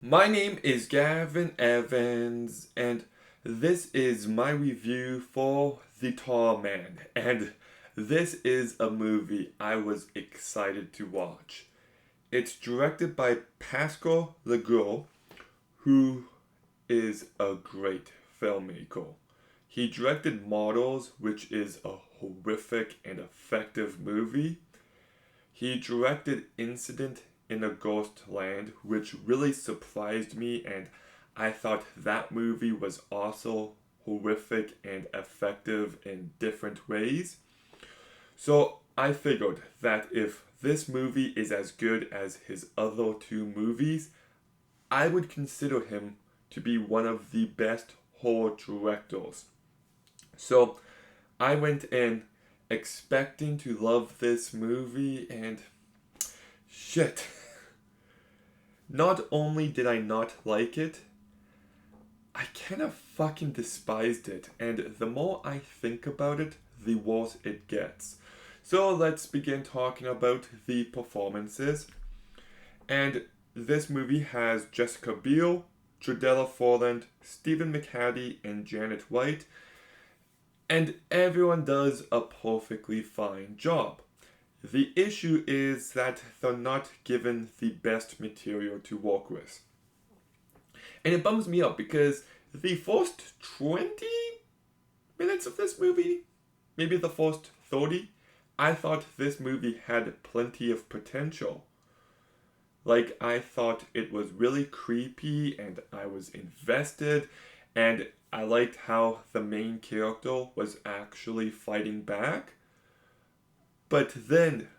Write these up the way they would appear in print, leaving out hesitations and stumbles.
My name is Gavin Evans, and this is my review for The Tall Man. And this is a movie I was excited to watch. It's directed by Pascal Legros, who is a great filmmaker. He directed Models, which is a horrific and effective movie. He directed Incident in a Ghost Land, which really surprised me, and I thought that movie was also horrific and effective in different ways. So I figured that if this movie is as good as his other two movies, I would consider him to be one of the best horror directors. So I went in expecting to love this movie, and shit. Not only did I not like it, I kind of fucking despised it, and the more I think about it, the worse it gets. So let's begin talking about the performances. And this movie has Jessica Biel, Jordella Forland, Stephen McHattie, and Janet White, and everyone does a perfectly fine job. The issue is that they're not given the best material to work with. And it bums me out because the first 20 minutes of this movie, maybe the first 30, I thought this movie had plenty of potential. Like, I thought it was really creepy and I was invested, and I liked how the main character was actually fighting back. But then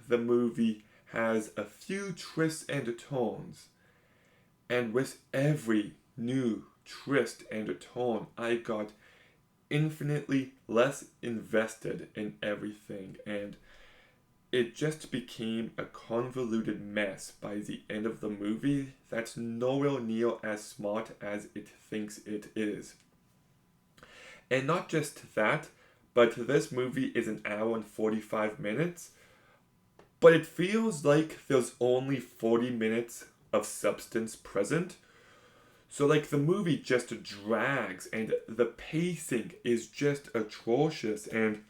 the movie has a few twists and turns, and with every new twist and turn, I got infinitely less invested in everything, and it just became a convoluted mess by the end of the movie that's nowhere near as smart as it thinks it is. And not just that, but this movie is an hour and 45 minutes, but it feels like there's only 40 minutes of substance present. So, like, the movie just drags, and the pacing is just atrocious. And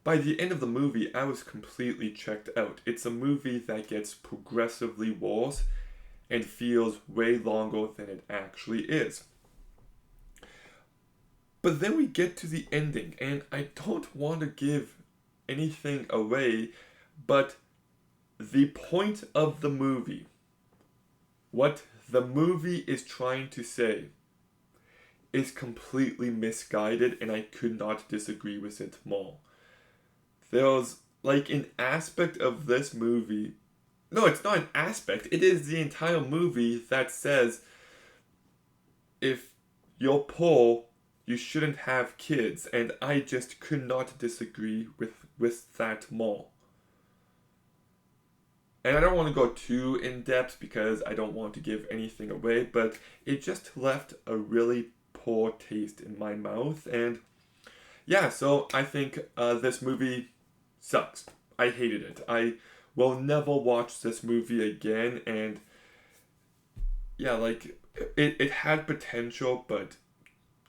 by the end of the movie, I was completely checked out. It's a movie that gets progressively worse and feels way longer than it actually is. But then we get to the ending, and I don't want to give anything away, but the point of the movie, what the movie is trying to say, is completely misguided, and I could not disagree with it more. There's like an aspect of this movie. No, it's not an aspect. It is the entire movie that says if you're poor, you shouldn't have kids, and I just could not disagree with that more. And I don't want to go too in depth because I don't want to give anything away, but it just left a really poor taste in my mouth. And yeah, so I think this movie sucks. I hated it. I will never watch this movie again. And yeah, like it had potential, but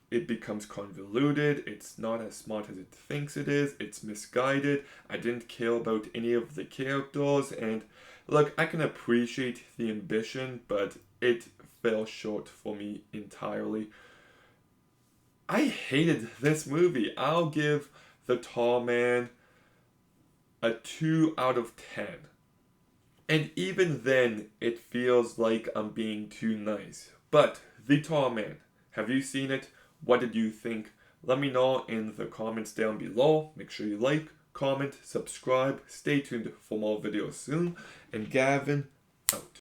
it becomes convoluted. It's not as smart as it thinks it is. It's misguided. I didn't care about any of the characters. And look, I can appreciate the ambition, but it fell short for me entirely. I hated this movie. I'll give The Tall Man a 2 out of 10. And even then, it feels like I'm being too nice. But The Tall Man, have you seen it? What did you think? Let me know in the comments down below. Make sure you like, comment, subscribe. Stay tuned for more videos soon. And Gavin, out.